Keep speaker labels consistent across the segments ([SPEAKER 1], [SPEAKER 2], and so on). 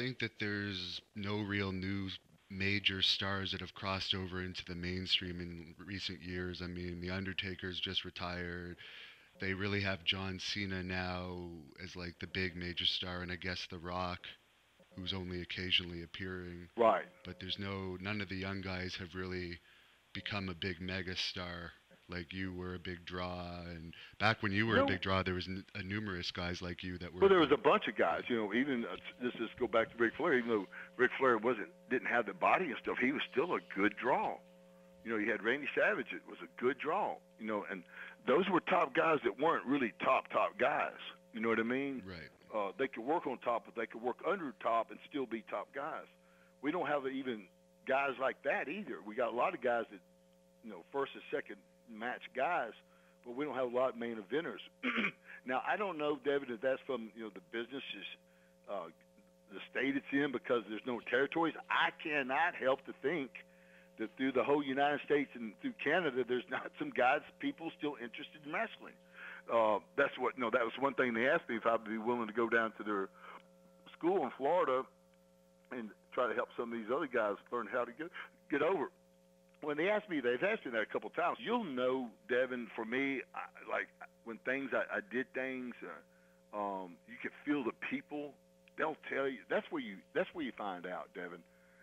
[SPEAKER 1] think that there's no real new major stars that have crossed over into the mainstream in recent years. I mean, The Undertaker's just retired. They really have John Cena now as like the big major star, and I guess The Rock, who's only occasionally appearing.
[SPEAKER 2] Right.
[SPEAKER 1] But there's none of the young guys have really become a big mega star. Like you were a big draw, and back when you were a
[SPEAKER 2] No.
[SPEAKER 1] big draw, there was numerous guys like you that were
[SPEAKER 2] Well, there was
[SPEAKER 1] big.
[SPEAKER 2] a bunch of guys, even let's just go back to Ric Flair. Even though Ric Flair didn't have the body and stuff, he was still a good draw. You had Randy Savage. It was a good draw. And those were top guys that weren't really top guys. You know what I mean?
[SPEAKER 1] Right.
[SPEAKER 2] They could work on top, but they could work under top and still be top guys. We don't have even guys like that either. We got a lot of guys that, first and second match guys, but we don't have a lot of main eventers. Now, I don't know, Devin, if that's from, the business is the state it's in because there's no territories. I cannot help to think that through the whole United States and through Canada, there's not some guys, people still interested in wrestling. That was one thing they asked me if I'd be willing to go down to their school in Florida and try to help some of these other guys learn how to get over. When they've asked me that a couple of times. You'll know, Devin, for me, when I did things, you could feel the people. They'll tell you. That's where you find out, Devin.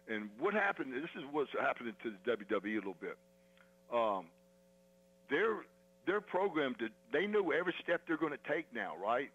[SPEAKER 2] And what happened? This is what's happening to the WWE a little bit. They're programmed to. They know every step they're going to take now, right?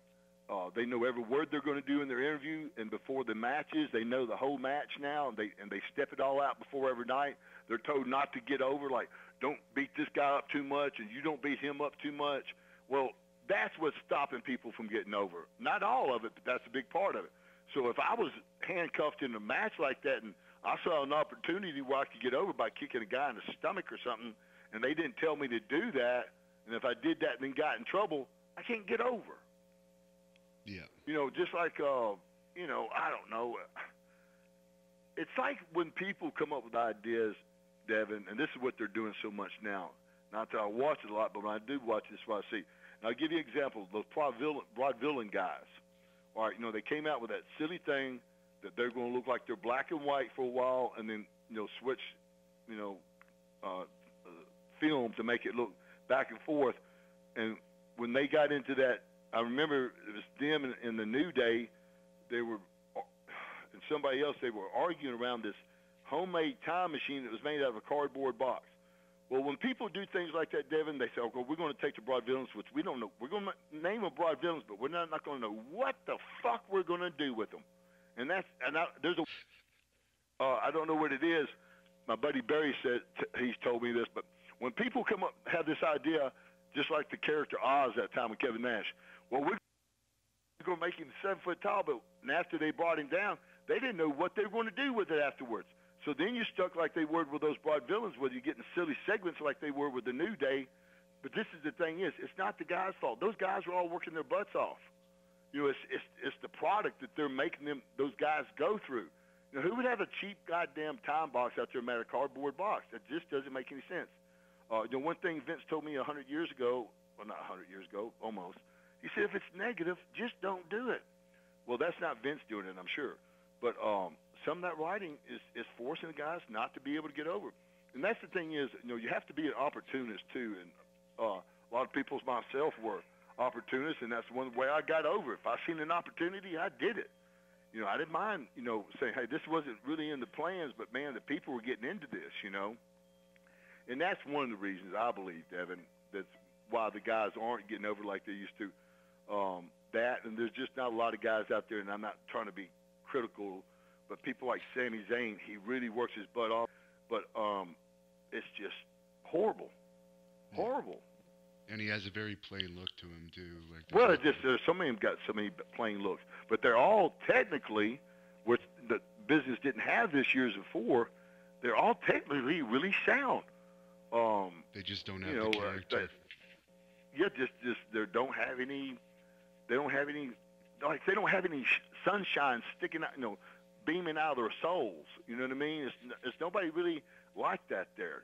[SPEAKER 2] They know every word they're going to do in their interview and before the matches. They know the whole match now, and they step it all out before every night. They're told not to get over, like, don't beat this guy up too much, and you don't beat him up too much. Well, that's what's stopping people from getting over. Not all of it, but that's a big part of it. So if I was handcuffed in a match like that and I saw an opportunity where I could get over by kicking a guy in the stomach or something, and they didn't tell me to do that, and if I did that and then got in trouble, I can't get over.
[SPEAKER 1] Yeah.
[SPEAKER 2] Just like, I don't know. It's like when people come up with ideas, Devin, and this is what they're doing so much now. Not that I watch it a lot, but when I do watch it, this is what I see. And I'll give you an example. Those vaudevillain guys. All right, they came out with that silly thing that they're going to look like they're black and white for a while and then, switch, film to make it look back and forth. And when they got into that, I remember it was them in the New Day. They were, and somebody else, they were arguing around this homemade time machine that was made out of a cardboard box. Well, when people do things like that, Devin, they say, okay, we're going to take the vaudevillains, which we don't know. We're going to name them vaudevillains, but we're not going to know what the fuck we're going to do with them. And there's I don't know what it is. My buddy Barry said, he's told me this, but when people come up, have this idea, just like the character Oz that time with Kevin Nash, well, we're going to make him 7 foot tall, but after they brought him down, they didn't know what they were going to do with it afterwards. So then you're stuck like they were with those vaudevillains, where you're getting silly segments like they were with the New Day. But this is the thing is, it's not the guys' fault. Those guys are all working their butts off. It's the product that they're making those guys go through. Who would have a cheap goddamn time box out there made of a cardboard box? That just doesn't make any sense. One thing Vince told me 100 years ago, well, not 100 years ago, almost. He said, if it's negative, just don't do it. Well, that's not Vince doing it, I'm sure. But some of that writing is forcing the guys not to be able to get over. And that's the thing is, you have to be an opportunist too. And a lot of people, myself, were opportunists, and that's one way I got over. If I seen an opportunity, I did it. I didn't mind, saying, hey, this wasn't really in the plans, but man, the people were getting into this, And that's one of the reasons I believe, Devin, that's why the guys aren't getting over like they used to. And there's just not a lot of guys out there, and I'm not trying to be critical, but people like Sami Zayn, he really works his butt off, but it's just horrible. Horrible.
[SPEAKER 1] And he has a very plain look to him too.
[SPEAKER 2] Well, there's so many got so many plain looks, but they're all technically, which the business didn't have this years before. They're all technically really sound.
[SPEAKER 1] They just don't have the character.
[SPEAKER 2] Just they don't have any. They don't have any. Like they don't have any sunshine sticking out. Beaming out of their souls. You know what I mean? It's nobody really like that there.